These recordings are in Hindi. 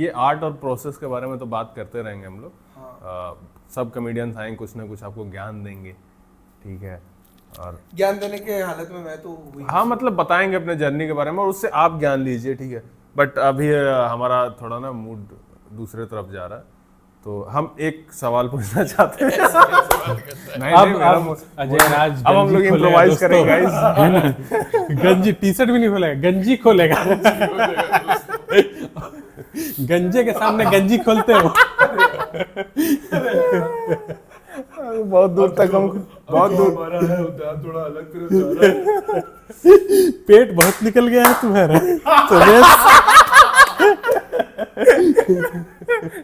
ये आर्ट और प्रोसेस के बारे में तो बात करते रहेंगे हम लोग। सब कॉमेडियंस आएंगे, कुछ ना कुछ आपको ज्ञान देंगे, ठीक है। और ज्ञान देने के हालत में मैं तो हुई। हाँ, मतलब बताएंगे अपने जर्नी के बारे में और उससे आप ज्ञान लीजिए, ठीक है। बट अभी हमारा थोड़ा ना मूड दूसरे तरफ जा रहा है, तो हम एक सवाल पूछना चाहते हैं। अब अजय राज अब हम लोग इम्प्रोवाइज करेंगे गाइस, है ना। गंजी टी शर्ट भी नहीं खोलेगा, गंजी खोलेगा। गंजे के सामने गंजी खोलते हो। बहुत दूर तक हम बहुत दूर हमारा है थोड़ा अलग फिर जा रहा है। पेट बहुत निकल गया है तुम्हारा।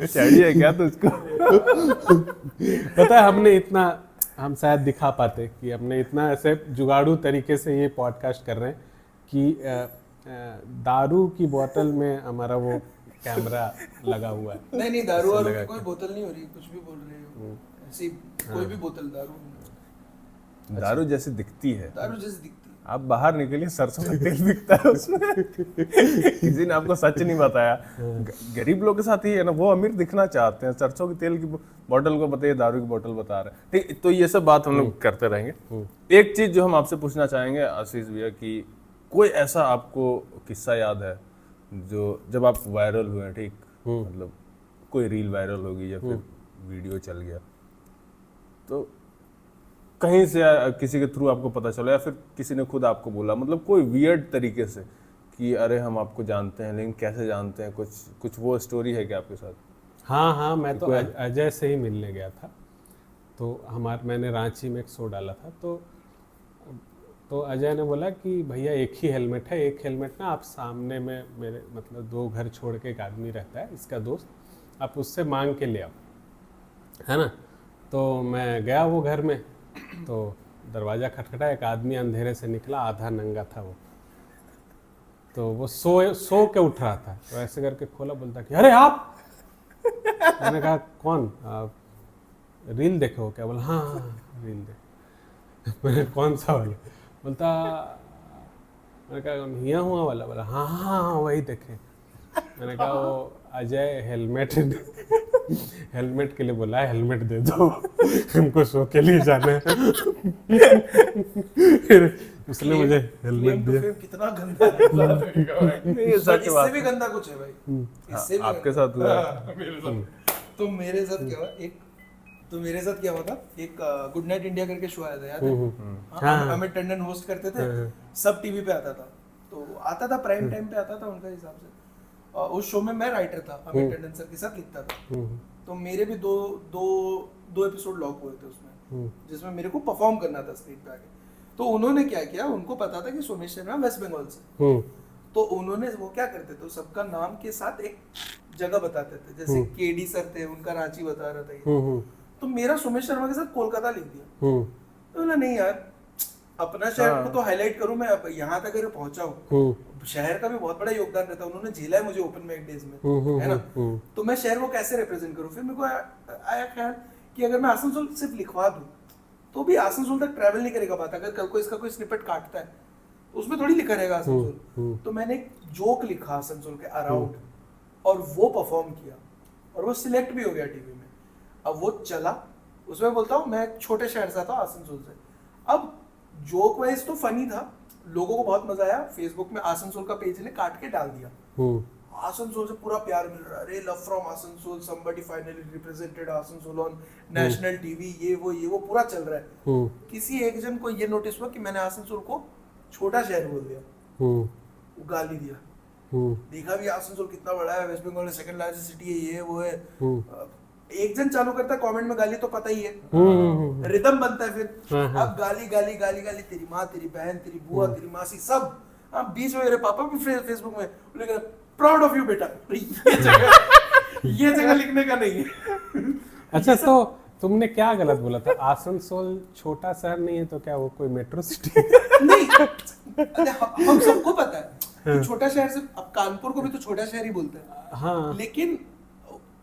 चाहिए क्या तुझको? पता है हम शायद दिखा पाते कि हमने इतना ऐसे जुगाड़ू तरीके से ये पॉडकास्ट कर रहे हैं कि दारू की बोतल में हमारा वो कैमरा लगा हुआ है। नहीं दारू और कोई बोतल नहीं हो रही, कुछ भी बोल रहे हो ऐसी कोई भी बोतल दारू जैसी दिखती है, दारू जैसी दिखती है। आप बाहर निकलिए, सरसों का तेल दिखता है उसमें। किसी ने आपको सच नहीं बताया। गरीब लोग के साथ ही है ना, वो अमीर दिखना चाहते हैं, सरसों के तेल की बोतल को बताइए, दारू की बोतल बता रहे हैं, ठीक। तो ये सब बात हम लोग करते रहेंगे। एक चीज जो हम आपसे पूछना चाहेंगे आशीष भैया, कि कोई ऐसा आपको किस्सा याद है जो जब आप वायरल हुए, ठीक, मतलब कोई रील वायरल होगी या फिर वीडियो चल गया, तो कहीं से किसी के थ्रू आपको पता चला या फिर किसी ने खुद आपको बोला, मतलब कोई वियर्ड तरीके से कि अरे हम आपको जानते हैं लेकिन कैसे जानते हैं, कुछ वो स्टोरी है क्या आपके साथ? हाँ, मैं तो अजय से ही मिलने गया था। तो मैंने रांची में एक शो डाला था, तो अजय ने बोला कि भैया एक ही हेलमेट है, एक हेलमेट ना आप सामने में मेरे मतलब 2 घर छोड़ के एक आदमी रहता है, इसका दोस्त, आप उससे मांग के ले आओ, है ना। तो मैं गया वो घर में, तो दरवाज़ा खटखटा, एक आदमी अंधेरे से निकला, आधा नंगा था वो, तो वो सो के उठ रहा था, तो ऐसे करके खोला, बोलता कि अरे आप। मैंने कहा कौन? रील देखे हो क्या? बोला हाँ रील देख। मैंने कौन सा वाला? बोलता, मैंने कहा हिया हुआ वाला? बोला हाँ वही देखे। मैंने कहा वो अजय हेलमेट के लिए बोला है, हेलमेट दे दो, हमको शो के लिए जाना है। फिर उसने मुझे हेलमेट दिया। कितना गंदा है। ये सच बात इससे भी गंदा कुछ है भाई, इससे भी आपके साथ हुआ? मेरे साथ तो मेरे साथ क्या हुआ था, एक गुड नाइट इंडिया करके शो आया था, याद है? अमित टंडन होस्ट करते थे, सब टीवी पे आता था, तो आता था प्राइम टाइम पे आता था उनका हिसाब से। उस शो में मैं राइटर था, अमित टंडन सर के साथ लिखता था, तो मेरे भी दो एपिसोड लॉक हुए थे उसमें, जिसमें मेरे को परफॉर्म करना था स्क्रीन पे आके। तो उन्होंने क्या किया, उनको पता था कि सोमेश शर्मा वेस्ट बंगाल से, तो उन्होंने वो क्या करते थे, सबका नाम के साथ एक जगह बताते थे, जैसे केडी सर थे, उनका रांची बता रहा था, तो मेरा सोमेश शर्मा के साथ कोलकाता लिख दिया। तो बोला नहीं यार, अपना शहर को तो हाईलाइट करूं, मैं यहाँ तक अगर पहुंचा हूँ, शहर का भी बहुत बड़ा योगदान रहता है, उन्होंने झेला है मुझे ओपन माइक डेज में, है ना, तो मैं शहर को कैसे रिप्रेजेंट करूं। फिर मेरे को आया ख्याल कि अगर मैं आसनसोल सिर्फ लिखवा दूं तो भी आसनसोल तक ट्रैवल नहीं करेगा बात। अगर कल को इसका कोई स्निपेट काटता है उसमें थोड़ी लिखा रहेगा आसनसोल, तो मैंने एक जोक लिखा आसनसोल के अराउंड, और वो परफॉर्म किया, और वो सिलेक्ट भी हो गया टीवी में। अब वो चला, उसमें बोलता हूँ मैं एक छोटे शहर से था, आसनसोल से। अब जोक वाइज तो फनी था, लोगों को बहुत मजा आया। फेसबुक में आसनसोल का पेज ने काट के डाल दिया, आसनसोल से पूरा प्यार मिल रहा है, अरे love from Asansol, somebody finally represented Asansol on national TV, ये वो पूरा चल रहा है। किसी एक जन को ये नोटिस हुआ कि मैंने आसनसोल को छोटा शहर बोल दिया, वो गाली दिया। देखा भी आसनसोल कितना बड़ा है, वेस्ट बंगाल में सेकंड लार्जेस्ट सिटी है, ये वो है। एक जन चालू करता है कमेंट में गाली, तो पता ही है रिदम बनता है फिर। अब गाली गाली गाली गाली, तेरी माँ, तेरी बहन, तेरी बुआ, तेरी मासी, सब। अब बीच में मेरे पापा भी फेसबुक में लेकिन प्राउड ऑफ यू बेटा, ये जगह लिखने का नहीं है। अच्छा, तो तुमने क्या गलत बोला था? आसनसोल छोटा शहर नहीं है तो क्या वो कोई मेट्रो सिटी? नहीं, हम सबको पता है छोटा शहर से, अब कानपुर को भी तो छोटा शहर ही बोलते हैं। हाँ, लेकिन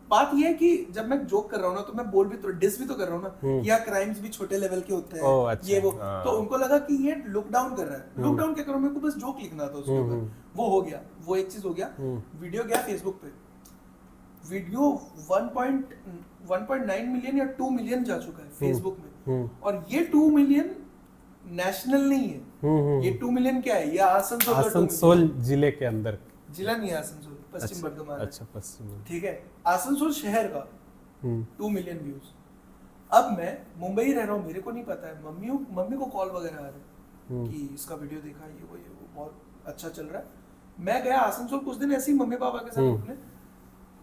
बात ये है कि जब मैं जोक कर रहा हूँ ना, तो मैं बोल भी तो डिस भी तो कर रहा हूँ ना कि यार क्राइम्स भी छोटे लेवल के होते हैं, अच्छा, ये वो। तो उनको लगा कि ये लुक डाउन कर रहा है। लुक डाउन क्या करूँ, मेरे को बस जोक लिखना था उसके ऊपर, वो हो गया, वो एक चीज हो गया। वीडियो गया फेसबुक पे, वीडियो 1.9 मिलियन या 2 मिलियन जा चुका है फेसबुक में, और ये 2 मिलियन नेशनल नहीं है, ये 2 मिलियन क्या है, ये आसनसोल का 2 मिलियन। आसनसोल जिले के अंदर। जिला नहीं है आसनसोल, पश्चिम बर्धमान है। अच्छा, पश्चिम। ठीक है, आसनसोल शहर का 2 मिलियन व्यूज। अब मैं मुंबई रह रहा हूँ, मेरे को नहीं पता है, मम्मी को कॉल वगैरह आ रहे हैं कि इसका वीडियो देखा, ये वो बहुत अच्छा चल रहा है। मैं गया आसनसोल कुछ दिन ऐसे ही मम्मी पापा के साथ घूमने,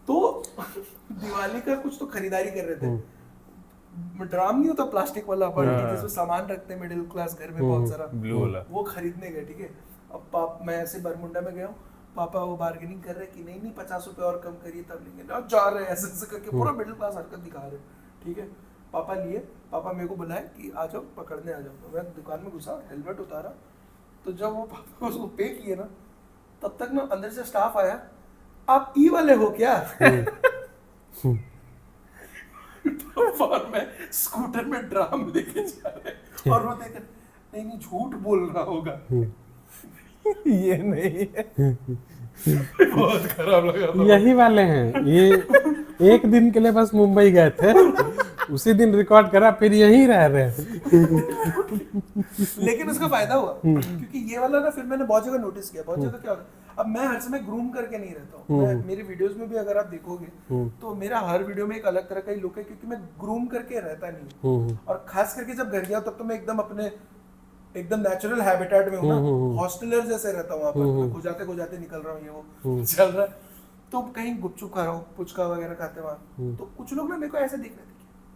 तो दिवाली का कुछ तो खरीदारी कर रहे थे। ड्राम नहीं होता प्लास्टिक वाला जिसमें सामान रखते हैं मिडिल क्लास घर में बहुत सारा, ब्लू वाला, वो खरीदने गए। ठीक है, अब मैं ऐसे बरमुंडा में गया हूँ, पापा वो बार्गेनिंग कर रहे कि नहीं 50 रुपए और कम करिए तब लेंगे, और जा रहे हैं ऐसे करके पूरा मिडिल क्लास हरकत दिखा रहे। ठीक है, पापा मेरे को बुलाए कि आ जाओ पकड़ने आ जाओ। तो मैं दुकान में घुसा, हेलमेट उतारा, तो जब वो पापा उसको पे किए ना, तब तक ना अंदर से स्टाफ आया, आप ई वाले हो क्या? और मैं स्कूटर में ड्राम लेके जा रहे, और वो देख नहीं झूठ बोल रहा होगा, ये नहीं है। बहुत खराब लगा। यही वाले हैं ये। एक दिन के लिए बस मुंबई गए थे, उसी दिन रिकॉर्ड करा, फिर यहीं रह रहे हैं। लेकिन उसका फायदा हुआ, क्योंकि ये वाला ना फिर मैंने बहुत जगह नोटिस किया, बहुत जगह क्या होता है, अब मैं हर समय ग्रूम करके नहीं रहता हूँ। मेरी वीडियोस में भी अगर आप देखोगे तो मेरा हर वीडियो में एक अलग तरह का ही लुक है, क्योंकि मैं ग्रूम करके रहता नहीं। और खास करके जब घर गया तब तो मैं एकदम नेचुरल हैबिटेट में हूँ ना, हॉस्टलर जैसे रहता हूँ वहाँ पर, खुजाते निकल रहा हूँ, ये वो चल रहा है। तो कहीं गुपचुप खा रहा हूँ, पुचका वगैरह खाते वहाँ, तो कुछ लोग ना मेरे को ऐसे देख रहे थे,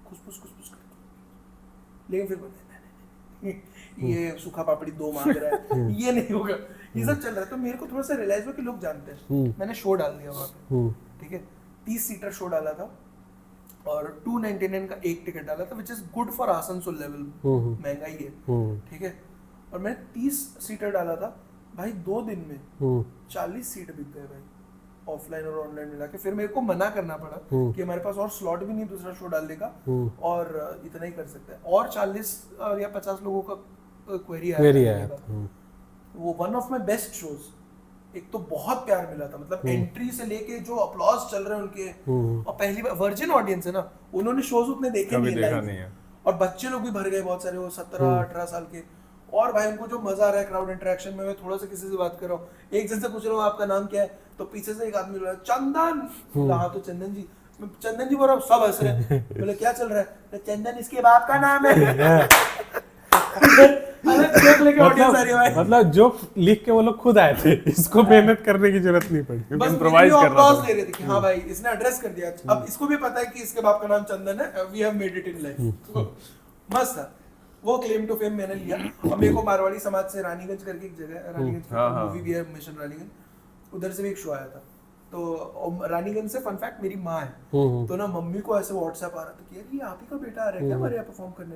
खुसफुस करके, लेकिन फिर ये सूखा पापड़ी 2 मांग रहा है, ये नहीं होगा, ये सब चल रहा है। तो मेरे को थोड़ा सा रियलाइज हुआ कि लोग जानते हैं। मैंने शो डाल दिया वहाँ पे, ठीक है, 30 सीटर शो डाला था, और 299 का एक टिकट डाला था, which is good for Asansol level, महंगाई है, ठीक है। और मैं 30 सीटर डाला था भाई, 2 दिन में 40 सीट बिक गए भाई, ऑफलाइन और ऑनलाइन मिला के। फिर मेरे को मना करना पड़ा कि हमारे पास और स्लॉट भी नहीं दूसरा शो डालने का, और इतना ही कर सकते हैं। और 40 या 50 लोगों का क्वेरी आया, वो one of my best shows. एक तो बहुत प्यार मिला था, मतलब एंट्री से लेके जो अपलॉज चल रहे हैं उनके, और पहली बार वर्जिन ऑडियंस है ना, उन्होंने शोज उतने देखे नहीं है, और बच्चे लोग भी भर गए बहुत सारे, वो 17-18 साल के। और भाई उनको जो मजा आ रहा है क्राउड इंटरेक्शन में। मैं थोड़ा सा किसी से बात कर रहा हूँ, एक जन से पूछ रहा हूँ आपका नाम क्या है, तो पीछे से एक आदमी बोल रहा है चंदन, हाँ तो चंदन जी, चंदन जी बोल रहा हूँ, सब हंस रहे हैं। बोले क्या चल रहा है? चंदन इसके बाप का नाम है। जोक लेके ऑडियंस आ रही है भाई, मतलब जोक लिख के वो लोग खुद आए थे, इसको मेहनत करने की जरूरत नहीं पड़ी, बस इम्प्रोवाइज कर रहा था। ले रहे थे कि हाँ भाई इसने एड्रेस कर दिया, अब इसको भी पता है कि इसके बाप का नाम चंदन है, we have made it in life. मस्त था वो, क्लेम टू फेम मैंने लिया। और मेरे को मारवाड़ी समाज से रानीगंज करके एक जगह है, रानीगंज मूवी भी है, मिशन रानीगंज, उधर से भी एक शो आया था। तो रानीगंज से फन फैक्ट मेरी माँ है, तो ना मम्मी को ऐसे व्हाट्सएप आ रहा था कि यार ये आप ही का बेटा आ रहा है क्या हमारे यहाँ परफॉर्म करने?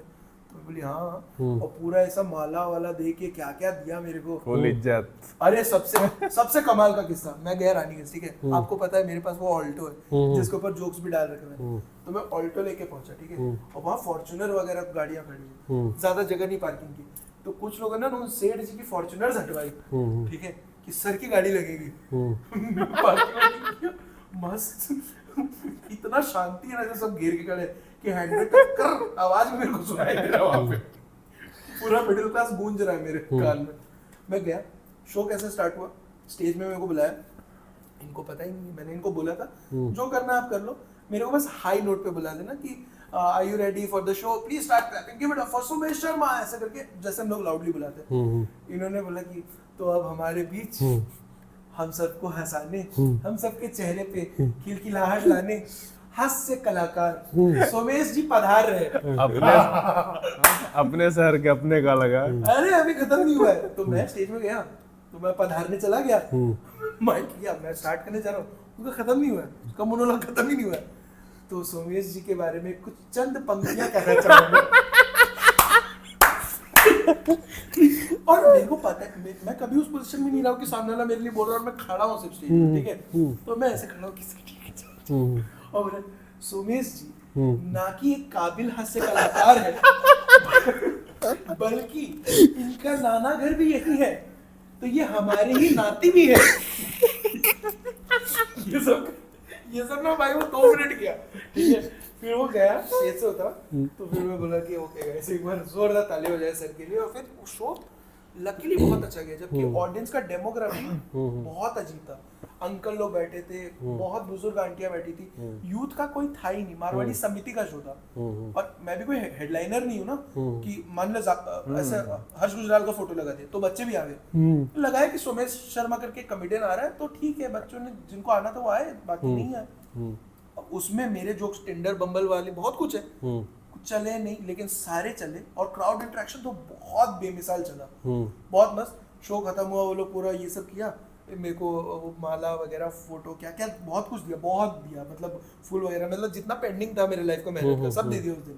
तो मैं बोली हाँ, और पूरा ऐसा माला वाला दे के क्या क्या दिया मेरे को, फुल इज्जत। अरे सबसे कमाल का किस्सा, मैं गया रानीगंज, ठीक है, आपको पता है मेरे पास वो ऑल्टो है जिसके ऊपर जोक्स भी डाल रखे हैं, तो मैं ऑल्टो लेके पहुंचा, ठीक है, और वहाँ फॉर्च्यूनर वगैरह गाड़ियां खड़ी हैं, ज्यादा जगह नहीं पार्किंग की। तो कुछ लोगों ने सेठ जी की फॉर्च्यूनर हटवाई, ठीक है, कि सर की गाड़ी लगेगी। मस्त, इतना शांति है ना, सब घेर के खड़े कि हैंडब्रेक कर आवाज मेरे को सुनाई दे रहा वहां पे, पूरा मिडिल क्लास गूंज रहा है मेरे कान में। मैं गया, शो कैसे स्टार्ट हुआ, स्टेज में मेरे को बुलाया, इनको पता ही नहीं, मैंने इनको बोला था जो करना आप कर लो, मेरे को बस हाई नोट पे बुला देना कि are you ready for the show, please start clapping, give it up for Sumesh Sharma, ऐसा करके, जैसे हम लोग लाउडली बुलाते हैं। इन्होंने बोला कि तो अब हमारे बीच हम सबको हंसाने, हम सबके चेहरे पे खिलखिलाहट लाने, हास्य कलाकार सोमेश जी पधार रहे। अपने शहर के अपने का लगा, अरे अभी खत्म नहीं हुआ है। तो मैं स्टेज में गया, तो मैं पधारने चला गया, माइक किया, मैं स्टार्ट करने जा रहा हूँ, उनका खत्म नहीं हुआ है, उसका मोनोलॉग खत्म ही नहीं हुआ है। तो सोमेश जी के बारे में कुछ चंद पंक्तियां कहना चाहूंगा। और मेरे को पता है, मैं कभी उस पोजीशन में नहीं रहा हूँ कि सामने वाला मेरे लिए बोल रहा है और मैं खड़ा हूँ सिर्फ स्टेज में, ठीक है, तो मैं ऐसे खड़ा हूँ किसी, और सोमेश जी ना कि एक काबिल हास्य कलाकार है, बल्कि इनका नाना घर भी यही है, तो ये हमारे ही नाती भी है। ये सब ना भाई वो 2 मिनट किया, ठीक है। फिर वो गया ऐसे होता, तो फिर मैं बोला कि ओके गाइस एक बार जोरदार ताली हो जाए सर के लिए। और फिर वो शो लकीली बहुत अच्छा गया, जबकि ऑडियंस का डेमोग्राफी बहुत अजीब था। अंकल लोग बैठे थे, बहुत बुजुर्ग आंटियां बैठी थी, यूथ का कोई था ही नहीं। मारवाड़ी समिति का शो था, और मैं भी कोई हेडलाइनर नहीं हूँ ना कि मान लो ऐसे हर्ष गुजराल का फोटो लगा दिया तो बच्चे भी आ गए। लगाया कि सोमेश शर्मा करके कॉमेडियन आ रहा है, तो ठीक है, बच्चों ने जिनको आना था वो आए, बाकी नहीं आए। उसमें मेरे जोक्स टिंडर बम्बल वाले बहुत कुछ है, कुछ चले नहीं, लेकिन सारे चले। और क्राउड इंटरेक्शन तो बहुत बेमिसाल चला, बहुत मस्त। शो खत्म हुआ, वो लोग पूरा ये सब किया, मेरे को वो माला वगैरह, फोटो, क्या क्या बहुत कुछ दिया, बहुत दिया, मतलब फूल वगैरह, मतलब जितना पेंडिंग था मेरे लाइफ को मेहनत का सब दे दिया उस दिन।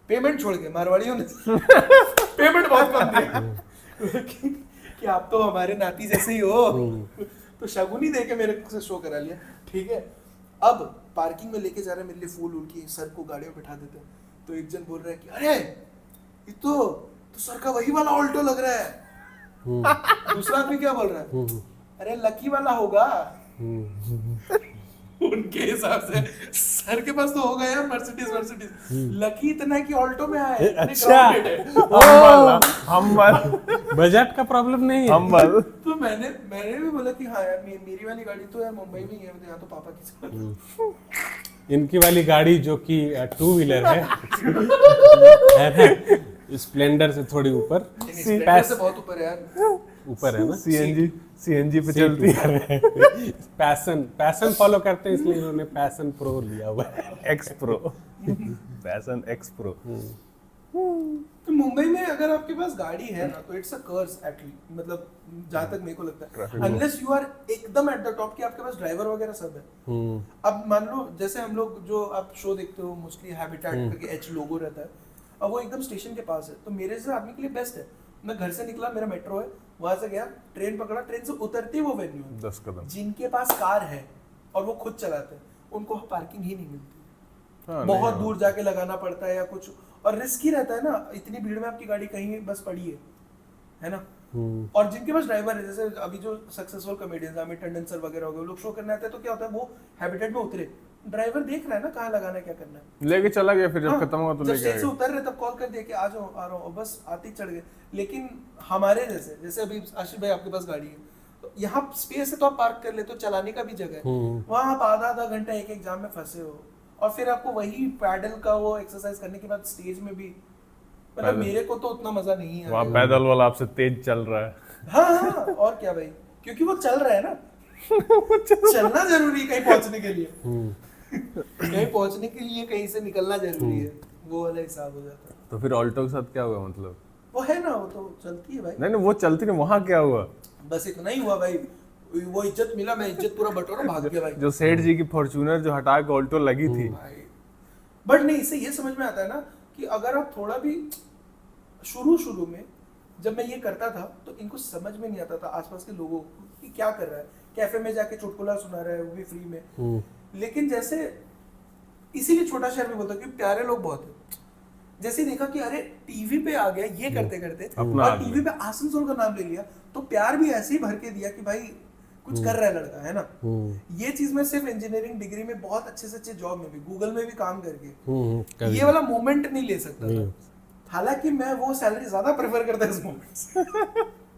पेमेंट छोड़ के मारवाड़ियों ने पेमेंट बहुत कम दिया कि आप तो हमारे नाती जैसे ही हो, तो शगुनी दे के मेरे से शो करा लिया, ठीक है। अब पार्किंग में लेके जा रहे हैं मेरे लिए फूल उनकी, सर को गाड़ी में बिठा देते हैं, तो एक जन बोल रहा है कि अरे ये तो सर का वही वाला ऑल्टो लग रहा है। दूसरा आदमी क्या बोल रहा है, अरे लकी वाला होगा। उनके हिसाब से सर के पास तो होगा यार मर्सिडीज, लकी इतना है कि ऑल्टो में आए। अच्छा, बजट का प्रॉब्लम नहीं है। तो मैंने भी बोला कि हाँ यार मेरी वाली गाड़ी तो यार मुंबई में ही है, यहाँ तो पापा की चल। इनकी वाली गाड़ी जो कि 2 व्हीलर है ना, स्प्लेंडर से थोड़ी ऊपर, स्प्लेंडर से बहुत ऊपर है यार, ऊपर है ना, सीएनजी पे चलती है। पैशन फॉलो करते हैं, इसलिए इन्होंने पैशन प्रो लिया हुआ है, x pro, passion x pro. तो मुंबई में अगर आपके पास गाड़ी है ना, तो इट्स अ कर्स एटलीस्ट, मतलब जहाँ तक मेरे को लगता है, अनलेस यू आर एकदम एट द टॉप कि आपके पास ड्राइवर वगैरह सब है। अब मान लो जैसे हम लोग जो आप शो देखते हो मोस्टली हैबिटेट करके एच लोगो रहता है, अब वो एकदम स्टेशन के पास है, तो मेरे से आदमी के लिए बेस्ट है। मैं घर से निकला, मेरा मेट्रो है, वहां से गया, ट्रेन पकड़ा, ट्रेन से उतरते ही वो वेन्यू है। 10 कदम। जिनके पास कार है और वो खुद चलाते हैं, उनको पार्किंग ही नहीं मिलती, हाँ, बहुत दूर जाके लगाना पड़ता है या कुछ, और रिस्की रहता है ना, इतनी भीड़ में आपकी गाड़ी कहीं बस पड़ी है ना। और जिनके पास ड्राइवर है, जैसे अभी जो successful comedians Amit Tandon sir वगैरह हो गए, लोग शो करने आते हैं, तो क्या होता है, वो हैबिटेट में उतरे, ड्राइवर देख रहा है ना कहाँ लगाना है, क्या करना है, लेके चला गया, फिर जब खत्म हुआ तो जब लेके स्टेशन से उतर रहे तब कॉल कर दिया कि आ जाओ, आ रहा हूँ, बस आते ही चढ़ गए। लेकिन हमारे जैसे अभी आशिफ भाई आपके पास गाड़ी है, तो यहाँ स्पेस है तो आप पार्क कर ले, तो चलाने का भी जगह है, वहाँ आप आधा घंटा एक जाम में फंसे हो, और फिर आपको वही पैडल का वो एक्सरसाइज करने के बाद स्टेज में भी, मतलब मेरे को तो उतना मजा नहीं है। वहाँ पैदल वाला आपसे तेज चल रहा है। हाँ, और क्या भाई, क्योंकि वो चल रहा है ना चलना जरूरी है कहीं पहुंचने के लिए, कहीं पहुंचने के लिए कहीं से निकलना जरूरी है, वो वाला हिसाब हो जाता है। तो फिर ऑल्टो के साथ क्या हुआ, मतलब वो है ना, वो तो चलती है भाई। नहीं वो चलती नहीं, वहाँ क्या हुआ? बस इतना ही हुआ भाई, वो इज्जत मिला, मैं इज्जत पूरा बटोरा, भाग गया भाई। जो सेठ जी की फॉर्च्यूनर जो हटा के ऑल्टो लगी थी, बट नहीं, इससे ये समझ में आता है ना कि अगर आप थोड़ा भी शुरू में जब मैं ये करता था, तो इनको समझ में नहीं आता था आसपास के लोगों को कि क्या कर रहा है, कैफे में जाके चुटकुला सुना रहा है, वो भी फ्री में। लेकिन जैसे इसीलिए छोटा शहर में बोलता कि प्यारे लोग बहुत है, जैसे देखा कि अरे टीवी पे आ गया ये करते करते, और टीवी पे आसनसोल का नाम ले लिया, तो प्यार भी ऐसे ही भर के दिया कि भाई कुछ कर रहा है लड़का, है ना। ये चीज मैं सिर्फ इंजीनियरिंग डिग्री में बहुत अच्छे से अच्छे जॉब में भी, गूगल में भी काम करके ये वाला मोमेंट नहीं ले सकता था। हालांकि मैं वो सैलरी ज्यादा प्रेफर करता इस मोमेंट से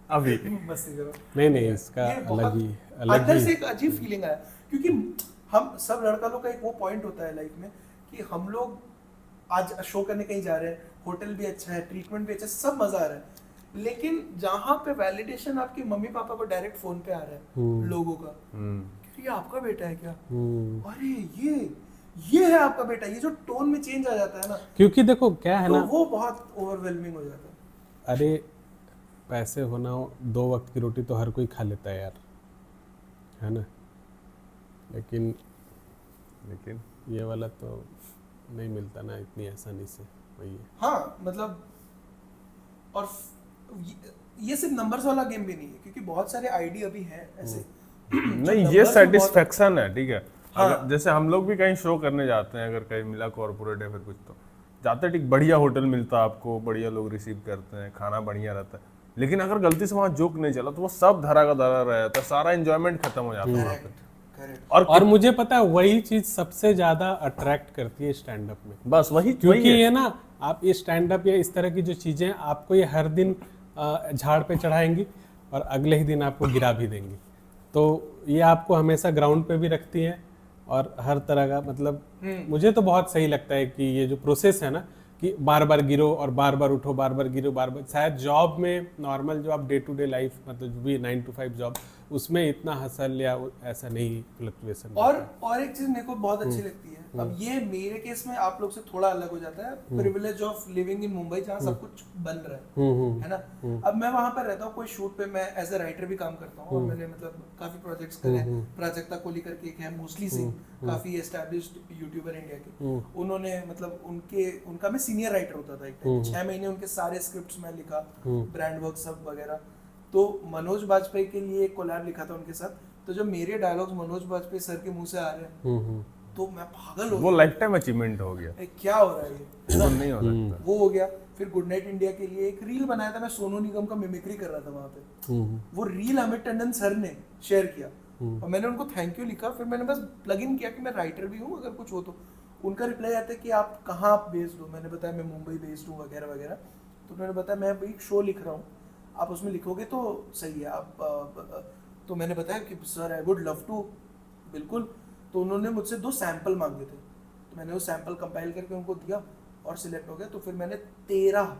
अभी मस्ती करो, नहीं इसका अलग अंदर से एक अजीब फीलिंग आया, क्योंकि हम सब लड़का लोग का एक वो पॉइंट होता है लाइफ में कि हम लोग आज शो करने कहीं जा रहे हैं, होटल भी अच्छा है, ट्रीटमेंट भी अच्छा है, सब मजा आ रहा है, लेकिन जहाँ पे वैलिडेशन आपके मम्मी पापा को डायरेक्ट फोन पे आ रहा है लोगों का, ये आपका बेटा है क्या, अरे ये है आपका बेटा, ये जो टोन में चेंज आ जाता है ना, क्योंकि देखो क्या है तो ना, वो बहुत ओवरवेलमिंग हो जाता है। अरे पैसे होना हो, 2 वक्त की रोटी तो हर कोई खा लेता है यार, है ना, लेकिन ये वाला तो नहीं मिलता ना इतनी आसानी से, वही है। हाँ मतलब, और ये सिर्फ नंबर्स वाला गेम भी नहीं है, क्योंकि बहुत सारे आईडी अभी हैं ऐसे नहीं, ये सेटिस्फेक्शन है, ठीक है। हाँ। जैसे हम लोग भी कहीं शो करने जाते हैं, अगर कहीं मिला कॉर्पोरेट है फिर कुछ, तो जाते ठीक बढ़िया होटल मिलता है आपको, बढ़िया लोग रिसीव करते हैं, खाना बढ़िया रहता है, लेकिन अगर गलती से वहाँ जोक नहीं चला तो वो सब धरा का धरा रहता है, सारा एंजॉयमेंट खत्म हो जाता है वहाँ पे। Correct. और मुझे पता है वही चीज सबसे ज्यादा अट्रैक्ट करती है स्टैंड अप में, बस वही क्योंकि ये ना आप ये स्टैंड अप या इस तरह की जो चीजें हैं, आपको ये हर दिन झाड़ पे चढ़ाएंगी और अगले ही दिन आपको गिरा भी देंगी। तो ये आपको हमेशा ग्राउंड पे भी रखती हैं और हर तरह का मतलब मुझे तो बहुत सही लगता है कि ये जो प्रोसेस है ना कि बार बार गिरो और बार बार उठो, बार बार गिरो, बार बार। शायद जॉब में नॉर्मल जो आप डे टू डे लाइफ मतलब जो भी 9 to 5 जॉब, उसमें इतना हसल या ऐसा नहीं फ्लक्चुएशन। और एक चीज मेरे को बहुत अच्छी लगती है, अब ये मेरे केस में आप लोग से थोड़ा अलग हो जाता है, privilege of living in Mumbai जहाँ सब कुछ बन रहा है ना। अब मैं वहां पर रहता हूँ, कोई शूट पे मैं एज ए राइटर भी काम करता हूँ और मैंने मतलब काफी प्रोजेक्ट्स करे हैं। प्राजक्ता कोहली करके एक है, मोस्टली सिंह, काफी एस्टैब्लिश्ड यूट्यूबर इंडिया के, उन्होंने मतलब उनका मैं सीनियर राइटर होता था एक टाइम, 6 महीने उनके सारे स्क्रिप्ट्स मैं लिखा, ब्रांड वर्क सब वगैरह। तो मनोज बाजपेयी के लिए एक कोलैब लिखा था उनके साथ, तो जब मेरे डायलॉग्स मनोज बाजपेयी सर के मुंह से आ रहे हैं तो मैं पागल हो गया। वो लाइफ टाइम अचीवमेंट हो गया। क्या हो रहा है ये, वो नहीं हो सकता। वो हो गया। फिर गुड नाइट इंडिया के लिए एक रील बनाया था, मैं सोनू निगम का मिमिक्री कर रहा था वहां पे। वो रील अमित टंडन सर ने शेयर किया और मैंने उनको थैंक यू लिखा। फिर मैंने बस प्लग इन किया कि मैं राइटर भी हूँ, अगर कुछ हो तो। उनका रिप्लाई आता है कि आप कहाँ बेस्ड हो, मैंने बताया मैं मुंबई बेस्ड हूँ वगैरह वगैरह। तो उन्होंने बताया मैं एक शो लिख रहा हूँ, आप उसमें लिखोगे तो सही है। आप तो मैंने बताया कि sir I would love to, बिल्कुल। तो उन्होंने मुझसे 2 सैंपल मांगे थे, तो मैंने वो सैंपल कंपाइल करके उनको दिया और सिलेक्ट हो गया। तो फिर मैंने 13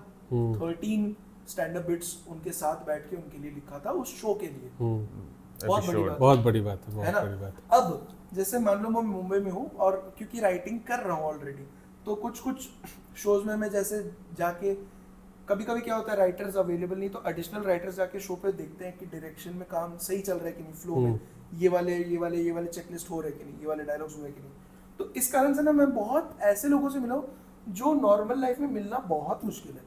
स्टैंड अप बिट्स उनके साथ बैठ के उनके लिए लिखा था उस शो के लिए। बहुत बड़ी बात है, बहुत बड़ी बात है, है ना। बहुत बड़ी बात है। अब जैसे मान लो मैं मुंबई में हूँ और क्योंकि राइटिंग कर रहा हूँ ऑलरेडी, तो कुछ शोज में मैं जैसे जाके, कभी कभी क्या होता है राइटर्स अवेलेबल नहीं, तो एडिशनल राइटर्स जाके शो पे देखते हैं कि डायरेक्शन में काम सही चल रहा है कि नहीं, फ्लो में ये वाले चेकलिस्ट हो रहे कि नहीं, ये वाले डायलॉग्स हुए कि नहीं। तो इस कारण से ना मैं बहुत ऐसे लोगों से मिला हूँ जो नॉर्मल लाइफ में मिलना बहुत मुश्किल है।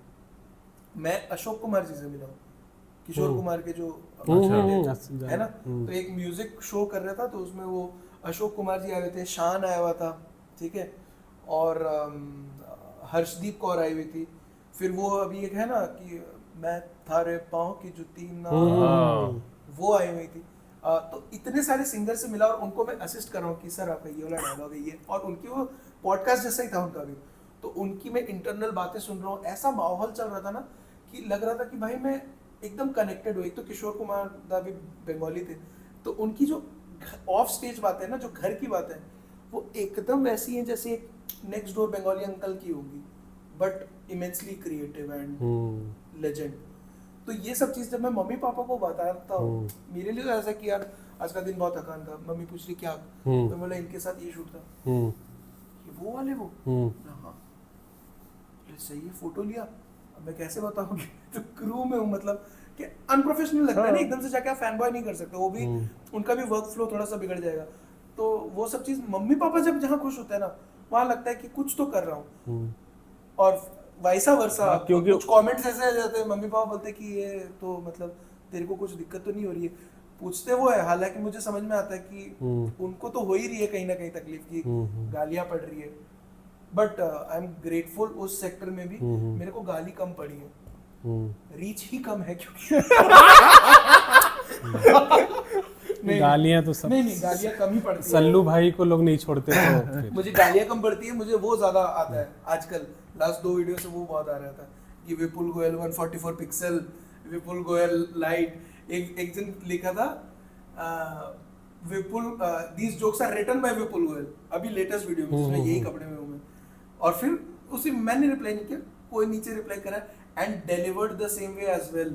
मैं अशोक कुमार जी से मिला हूँ, किशोर कुमार के जो है ना। तो एक म्यूजिक शो कर रहा था, तो उसमें वो अशोक कुमार जी आए हुए थे, शान आया हुआ था, ठीक है, और हर्षदीप कौर आई हुई थी। फिर वो अभी एक है ना कि मैं थारे पाँव की जुती ना, वो आई हुई थी। तो इतने सारे सिंगर से मिला और उनको मैं असिस्ट कर रहा हूँ कि सर आपका ये वाला डायलॉग है ये, और उनकी वो पॉडकास्ट जैसा ही था उनका भी। तो उनकी मैं इंटरनल बातें सुन रहा हूँ, ऐसा माहौल चल रहा था ना कि लग रहा था कि भाई मैं एकदम कनेक्टेड हूँ। एक तो किशोर कुमार दा भी बंगाली थे, तो उनकी जो ऑफ स्टेज बातें ना, जो घर की बातें, वो एकदम वैसी हैं जैसे एक नेक्स्ट डोर बंगाली अंकल की होगी, but immensely creative and legend. तो ये सब चीज जब मैं मम्मी पापा को बताता हूँ, मेरे लिए तो ऐसा कि यार आज का दिन बहुत थकान था, मम्मी पूछ रही क्या, तो बोला इनके साथ ये शूट था, ये वो वाले वो, हाँ सही है, फोटो लिया। अब मैं कैसे बताऊंगी, तो क्रू में हूँ, मतलब कि अनप्रोफेशनल लगता है ना, एकदम से जाके आप फैन बॉय नहीं कर सकते, वो भी उनका भी वर्क फ्लो थोड़ा सा बिगड़ जाएगा। तो वो सब चीज मम्मी पापा जब जहाँ खुश होते हैं ना, वहाँ लगता है कि कुछ तो कर रहा हूँ। और वाइसा वर्सा, क्योंकि कुछ कमेंट्स ऐसे आ जाते हैं, मम्मी पापा बोलते हैं कि ये तो मतलब तेरे को कुछ दिक्कत तो नहीं हो रही है, पूछते वो है। हालांकि मुझे समझ में आता है कि उनको तो हो ही रही है कहीं ना कहीं तकलीफ की, गालियां पड़ रही है, बट आई एम ग्रेटफुल उस सेक्टर में भी मेरे को गाली कम पड़ी है, रीच ही कम है क्योंकि गालियां तो सब, नहीं गालियां कम ही पड़ती है। सल्लू भाई को लोग नहीं छोड़ते तो मुझे गालियां कम पड़ती है, मुझे वो ज्यादा आता है आजकल। लास्ट 2 वीडियो से वो बहुत आ रहा था कि विपुल गोयल 144 पिक्सल, विपुल गोयल लाइट। एक दिन लिखा था विपुल दीस jokes are written by Vipul Goyal, अभी लेटेस्ट वीडियो में उसने यही कपड़े में हूं मैं। और फिर उसी मैंने रिप्लाई नहीं किया, कोई नीचे रिप्लाई करा and delivered the same way as well.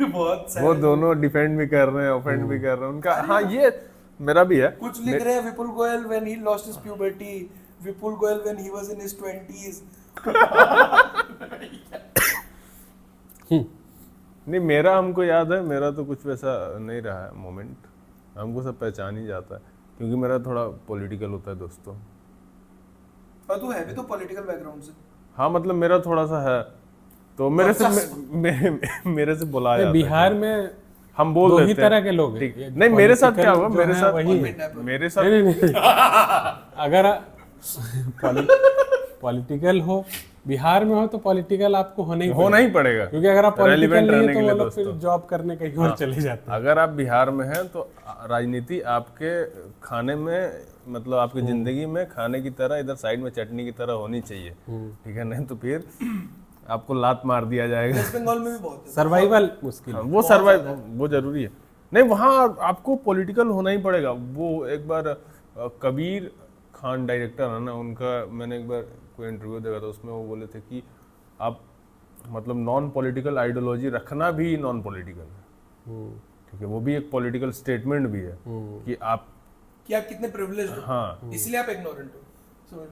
बहुत वो दोनों डिफेंड भी कर रहे हैं, ऑफेंड भी कर रहे हैं उनका। हाँ ये मेरा भी है, कुछ लिख रहे हैं Vipul Goyal when he lost his puberty, Vipul Goyal when he was in his 20s। नहीं मेरा, हमको याद है, मेरा तो कुछ वैसा नहीं रहा है मोमेंट, हमको सब पहचान ही जाता है क्योंकि मेरा थोड़ा पॉलिटिकल होता है दोस्तों। और तू है भी तो पॉलिटिकल बैकग्राउंड से। हाँ मतलब मेरा थोड़ा सा है, तो मेरे से मेरे से बुलाया जाता है। बिहार में हम बोल दो ही देते हैं तरह के लोग हैं। नहीं मेरे साथ क्या हुआ, मेरे साथ मेरे साथ अगर पॉलिटिकल हो बिहार में हो तो पॉलिटिकल आपको होना ही पड़ेगा, क्योंकि अगर आप पॉलिटिकल Relevant नहीं रहने है तो के वो लिए लोग फिर दोस्तों। जॉब करने कहीं और चले जाते हैं। अगर आप बिहार में हैं तो राजनीति आपके खाने में, मतलब आपकी जिंदगी में खाने की तरह, इधर साइड में चटनी की तरह होनी चाहिए, ठीक है, नहीं तो फिर आपको लात मार दिया जाएगा। वेस्ट बंगाल में भी बहुत है। सर्वाइवल मुश्किल हाँ, है। वो सर्वाइव वो जरूरी है। नहीं, वहाँ आपको पॉलिटिकल होना ही पड़ेगा। वो एक बार कबीर खान डायरेक्टर है ना, उनका मैंने एक बार कोई इंटरव्यू देखा था, उसमें वो बोले थे कि आप मतलब नॉन पॉलिटिकल आइडियोलॉजी रखना भी नॉन पॉलिटिकल है, ठीक है, वो भी एक पॉलिटिकल स्टेटमेंट भी है कि आप कि आप कितने प्रिविलेज्ड हो, हाँ इसलिए आप इग्नोरेंट हो।